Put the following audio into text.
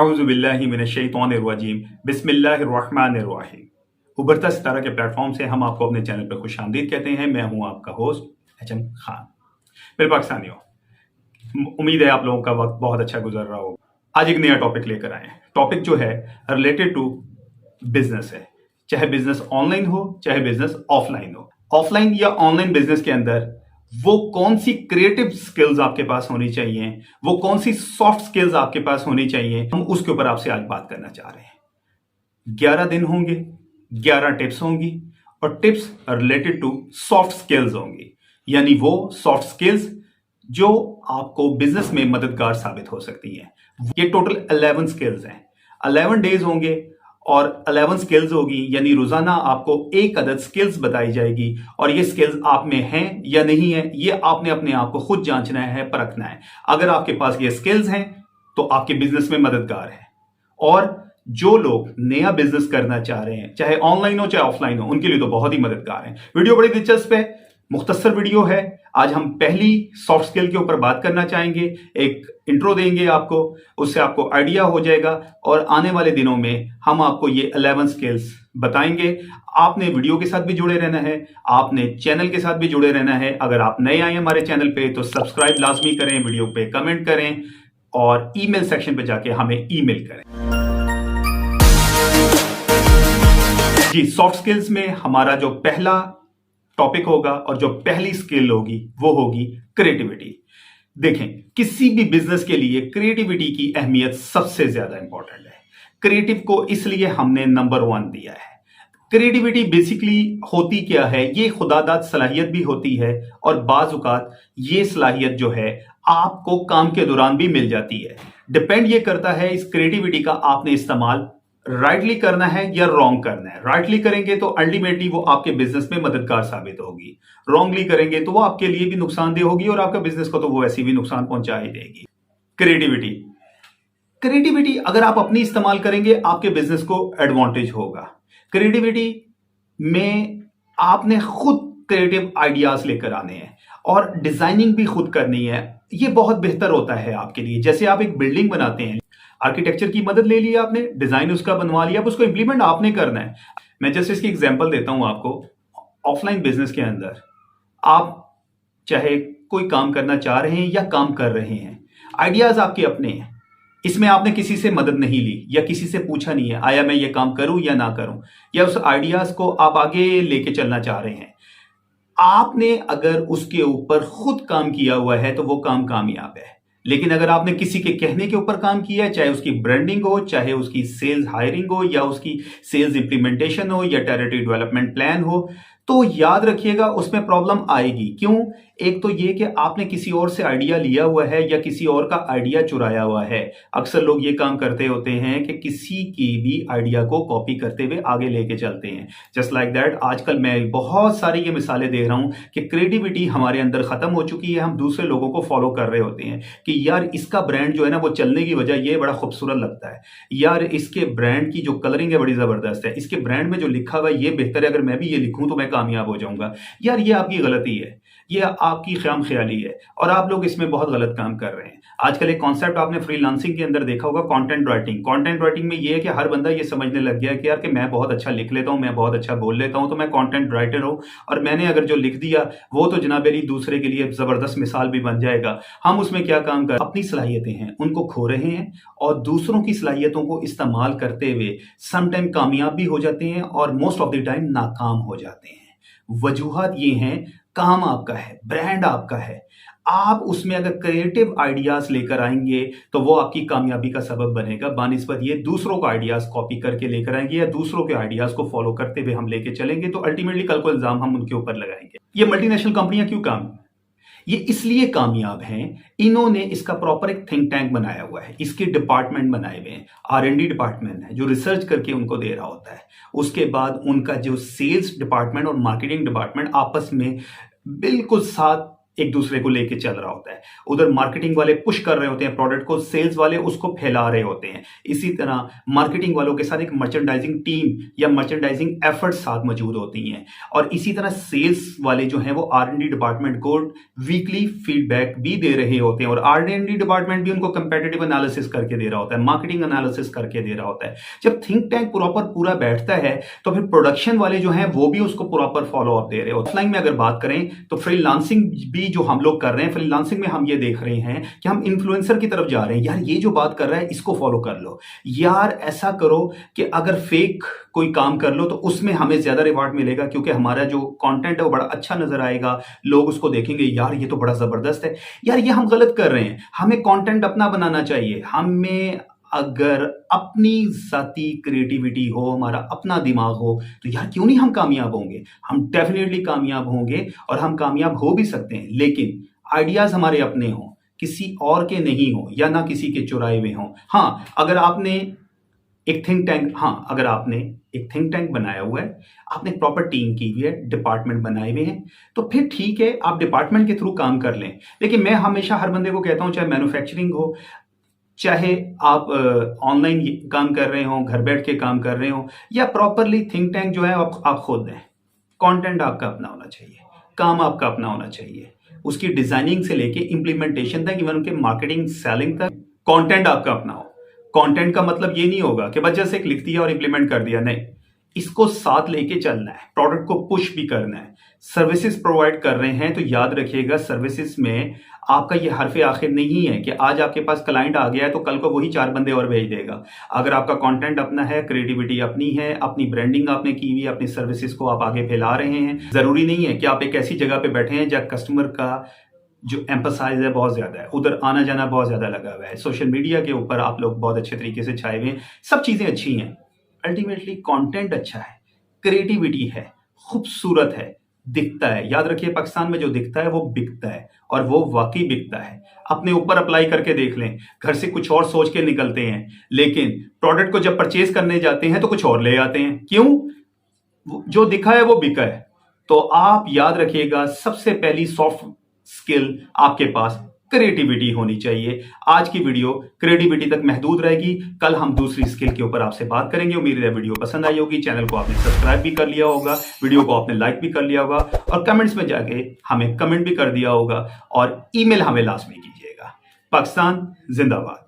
अऊज़ुबिल्लाहि मिनश्शैतानिर्रजीम बिस्मिल्लाहिर्रहमानिर्रहीम। उभरता सितारा के प्लेटफॉर्म से हम आपको अपने चैनल पर खुशामदीद कहते हैं। मैं हूं आपका होस्ट एचएम खान। मेरे पाकिस्तानियों, उम्मीद है आप लोगों का वक्त बहुत अच्छा गुजर रहा होगा। आज एक नया टॉपिक लेकर आए हैं। टॉपिक जो है रिलेटेड टू बिजनेस है, चाहे बिजनेस ऑनलाइन हो चाहे बिजनेस ऑफलाइन हो। ऑफलाइन या ऑनलाइन बिजनेस के अंदर वो कौन सी क्रिएटिव स्किल्स आपके पास होनी चाहिए, वो कौन सी सॉफ्ट स्किल्स आपके पास होनी चाहिए, हम उसके ऊपर आपसे आज बात करना चाह रहे हैं। 11 दिन होंगे, 11 टिप्स होंगी और tips related to soft skills होंगी, यानी वो सॉफ्ट स्किल्स जो आपको बिजनेस में मददगार साबित हो सकती हैं। ये टोटल 11 स्किल्स हैं। 11 डेज होंगे और 11 स्किल्स होगी, यानी रोजाना आपको एक अदद स्किल्स बताई जाएगी और ये स्किल्स आप में हैं या नहीं है, ये आपने अपने आप को खुद जांचना है, परखना है। अगर आपके पास ये स्किल्स हैं तो आपके बिजनेस में मददगार है। और जो लोग नया बिजनेस करना चाह रहे हैं, चाहे ऑनलाइन हो चाहे ऑफलाइन हो, उनके लिए तो बहुत ही मददगार है। वीडियो बड़ी दिलचस्प है, मुख्तसर वीडियो है। आज हम पहली सॉफ्ट स्किल के ऊपर बात करना चाहेंगे, एक इंट्रो देंगे आपको, उससे आपको आइडिया हो जाएगा और आने वाले दिनों में हम आपको ये 11 स्किल्स बताएंगे। आपने वीडियो के साथ भी जुड़े रहना है, आपने चैनल के साथ भी जुड़े रहना है। अगर आप नए आए हमारे चैनल पे तो सब्सक्राइब लाजमी करें, वीडियो पे कमेंट करें और ईमेल सेक्शन पे जाके हमें ईमेल करें। जी, सॉफ्ट स्किल्स में हमारा जो पहला टॉपिक होगा और जो पहली स्किल होगी वो होगी क्रिएटिविटी। देखें, किसी भी बिजनेस के लिए क्रिएटिविटी की अहमियत सबसे ज्यादा इंपॉर्टेंट है। क्रिएटिव को इसलिए हमने नंबर 1 दिया है। क्रिएटिविटी बेसिकली होती क्या है, ये खुदादाद सलाहियत भी होती है और बाज औकात ये सलाहियत जो है आपको काम के दौरान भी मिल जाती है। डिपेंड ये करता है इस क्रिएटिविटी का आपने इस्तेमाल राइटली करना है या रॉन्ग करना है। राइटली करेंगे तो अल्टीमेटली वो आपके बिजनेस में मददगार साबित होगी, रॉन्गली करेंगे तो वो आपके लिए भी नुकसानदेह होगी और आपका बिजनेस को तो वो ऐसी भी नुकसान पहुंचा ही देगी। क्रिएटिविटी अगर आप अपनी इस्तेमाल करेंगे आपके बिजनेस को एडवांटेज होगा। क्रिएटिविटी में आपने खुद क्रिएटिव आइडियाज लेकर आने हैं और डिजाइनिंग भी खुद करनी है। ये बहुत बेहतर होता है आपके लिए। जैसे आप एक बिल्डिंग बनाते हैं, आर्किटेक्चर की मदद ले ली आपने, डिजाइन उसका बनवा लिया, अब उसको इंप्लीमेंट आपने करना है। मैं जैसे इसकी एग्जांपल देता हूं आपको। ऑफलाइन बिजनेस के अंदर आप चाहे कोई काम करना चाह रहे हैं या काम कर रहे हैं, आइडियाज आपके अपने हैं। इसमें आपने किसी से मदद नहीं ली या किसी से पूछा नहीं है आया मैं ये काम करूं या ना करूं, या उस आइडियाज को आप आगे लेके चलना चाह रहे हैं। आपने अगर उसके ऊपर खुद काम किया हुआ है तो वो काम कामयाब है। लेकिन अगर आपने किसी के कहने के ऊपर काम किया है, चाहे उसकी ब्रांडिंग हो, चाहे उसकी सेल्स हायरिंग हो, या उसकी सेल्स इंप्लीमेंटेशन हो, या टेरिटरी डेवलपमेंट प्लान हो, तो याद रखिएगा उसमें प्रॉब्लम आएगी। क्यों? एक तो ये कि आपने किसी और से आइडिया लिया हुआ है या किसी और का आइडिया चुराया हुआ है। अक्सर लोग ये काम करते होते हैं कि किसी की भी आइडिया को कॉपी करते हुए आगे लेके चलते हैं। जस्ट लाइक दैट आजकल मैं बहुत सारी ये मिसालें देख रहा हूं कि क्रिएटिविटी हमारे अंदर खत्म हो चुकी है। हम दूसरे लोगों को फॉलो कर रहे होते हैं कि यार इसका ब्रांड जो है ना वो चलने की वजह ये बड़ा खूबसूरत लगता है, यार इसके ब्रांड की जो कलरिंग है बड़ी जबरदस्त है, इसके ब्रांड में जो लिखा हुआ है ये बेहतर है, अगर मैं भी ये लिखूं तो मैं कामयाब हो जाऊंगा। यार ये आपकी गलती है, ये आपकी ख्याम ख्याली है और आप लोग इसमें बहुत गलत काम कर रहे हैं। आजकल एक कॉन्सेप्ट आपने फ्रीलांसिंग के अंदर देखा होगा, कंटेंट राइटिंग। कंटेंट राइटिंग में ये है कि हर बंदा ये समझने लग गया है कि यार कि मैं बहुत अच्छा लिख लेता हूं, मैं बहुत अच्छा बोल लेता हूं तो मैं कंटेंट राइटर हूं और मैंने अगर जो लिख दिया वो तो जनाब अली दूसरे के लिए जबरदस्त मिसाल भी बन जाएगा। हम उसमें क्या काम कर, अपनी सलाहियतें हैं उनको खो रहे हैं और दूसरों की सलाहियतों को इस्तेमाल करते हुए समटाइम कामयाब भी हो जाते हैं और मोस्ट ऑफ द टाइम नाकाम हो जाते हैं। वजूहात ये हैं, काम आपका है, ब्रांड आपका है, आप उसमें अगर क्रिएटिव आइडियाज लेकर आएंगे तो वो आपकी कामयाबी का सबब बनेगा। बानिस्बत ये दूसरों का आइडियाज कॉपी करके लेकर आएंगे या दूसरों के आइडियाज को फॉलो करते हुए हम लेके चलेंगे तो अल्टीमेटली कल को इल्जाम हम उनके ऊपर लगाएंगे। ये मल्टीनेशनल कंपनियां क्यों काम, ये इसलिए कामयाब हैं, इन्होंने इसका प्रॉपर एक थिंक टैंक बनाया हुआ है, इसके डिपार्टमेंट बनाए हुए हैं। R&D डिपार्टमेंट है जो रिसर्च करके उनको दे रहा होता है। उसके बाद उनका जो सेल्स डिपार्टमेंट और मार्केटिंग डिपार्टमेंट आपस में बिल्कुल साथ एक दूसरे को लेके चल रहा होता है। उधर मार्केटिंग वाले पुश कर रहे होते हैं प्रोडक्ट को, सेल्स वाले उसको फैला रहे होते हैं। इसी तरह मार्केटिंग वालों के साथ एक मर्चेंडाइजिंग टीम या मर्चेंडाइजिंग एफर्ट साथ मौजूद होती हैं, और इसी तरह सेल्स वाले जो हैं वो R&D डिपार्टमेंट को वीकली फीडबैक भी दे रहे होते हैं, और R&D डिपार्टमेंट भी उनको कंपेटिटिव एनालिसिस करके दे रहा होता है, मार्केटिंग एनालिसिस करके दे रहा होता है। जब थिंक टैंक प्रॉपर पूरा बैठता है तो फिर प्रोडक्शन वाले जो हैं वो भी उसको प्रॉपर फॉलो अप दे रहे हो। ऑफलाइन में अगर बात करें तो फ्रीलांसिंग भी जो हम लोग कर रहे हैं, फ्रीलांसिंग में हम ये देख रहे हैं कि हम इन्फ्लुएंसर की तरफ जा रहे हैं। यार ये जो बात कर रहा है इसको फॉलो कर लो, यार ऐसा करो कि अगर फेक कोई काम कर लो तो उसमें हमें ज्यादा रिवॉर्ड मिलेगा, क्योंकि हमारा जो कंटेंट है वो बड़ा अच्छा नजर आएगा, लोग उसको देखेंगे, यार ये तो बड़ा जबरदस्त है। यार ये हम गलत कर रहे हैं, हमें कंटेंट अपना बनाना चाहिए। हमें अगर अपनी जाती क्रिएटिविटी हो, हमारा अपना दिमाग हो, तो यार क्यों नहीं हम कामयाब होंगे। हम डेफिनेटली कामयाब होंगे और हम कामयाब हो भी सकते हैं, लेकिन आइडियाज हमारे अपने हों, किसी और के नहीं हो, या ना किसी के चुराए हुए हों। हाँ, अगर आपने एक थिंक टैंक बनाया हुआ है, आपने प्रॉपर टीम की हुई है, डिपार्टमेंट बनाए हुए हैं, तो फिर ठीक है आप डिपार्टमेंट के थ्रू काम कर लें। लेकिन मैं हमेशा हर बंदे को कहता हूं, चाहे मैन्युफैक्चरिंग हो, चाहे आप ऑनलाइन काम कर रहे हो, घर बैठ के काम कर रहे हो, या प्रॉपरली थिंक टैंक जो है आप खुद दें। कंटेंट आपका अपना होना चाहिए, काम आपका अपना होना चाहिए, उसकी डिजाइनिंग से लेके इंप्लीमेंटेशन तक, इवन उनके मार्केटिंग सेलिंग तक कंटेंट आपका अपना हो। कंटेंट का मतलब ये नहीं होगा कि बस जैसे लिख दिया और इंप्लीमेंट कर दिया, नहीं, इसको साथ लेके चलना है, प्रोडक्ट को पुश भी करना है। सर्विसेज प्रोवाइड कर रहे हैं तो याद रखिएगा, सर्विसेज में आपका ये हरफ आखिर नहीं है कि आज आपके पास क्लाइंट आ गया है तो कल को वही 4 बंदे और भेज देगा। अगर आपका कंटेंट अपना है, क्रिएटिविटी अपनी है, अपनी ब्रांडिंग आपने की हुई है, अपनी सर्विसेज को आप आगे फैला रहे हैं, जरूरी नहीं है कि आप एक ऐसी जगह पे बैठे हैं जहां कस्टमर का जो एम्फसाइज है बहुत ज्यादा है, उधर आना जाना बहुत ज्यादा लगा हुआ है, सोशल मीडिया के ऊपर आप लोग बहुत अच्छे तरीके से छाए हुए हैं, सब चीजें अच्छी हैं। अल्टीमेटली कंटेंट अच्छा है, क्रिएटिविटी है, खूबसूरत है, दिखता है। याद रखिए, पाकिस्तान में जो दिखता है वो बिकता है, और वो वाकई बिकता है। अपने ऊपर अप्लाई करके देख लें, घर से कुछ और सोच के निकलते हैं, लेकिन प्रोडक्ट को जब परचेज करने जाते हैं तो कुछ और ले आते हैं। क्यों? जो दिखा है वो बिका है। तो आप याद रखिएगा, सबसे पहली सॉफ्ट स्किल आपके पास क्रिएटिविटी होनी चाहिए। आज की वीडियो क्रिएटिविटी तक महदूद रहेगी, कल हम दूसरी स्किल के ऊपर आपसे बात करेंगे। उम्मीद है वीडियो पसंद आई होगी, चैनल को आपने सब्सक्राइब भी कर लिया होगा, वीडियो को आपने लाइक भी कर लिया होगा, और कमेंट्स में जाके हमें कमेंट भी कर दिया होगा, और ईमेल हमें लाजमी कीजिएगा। पाकिस्तान जिंदाबाद।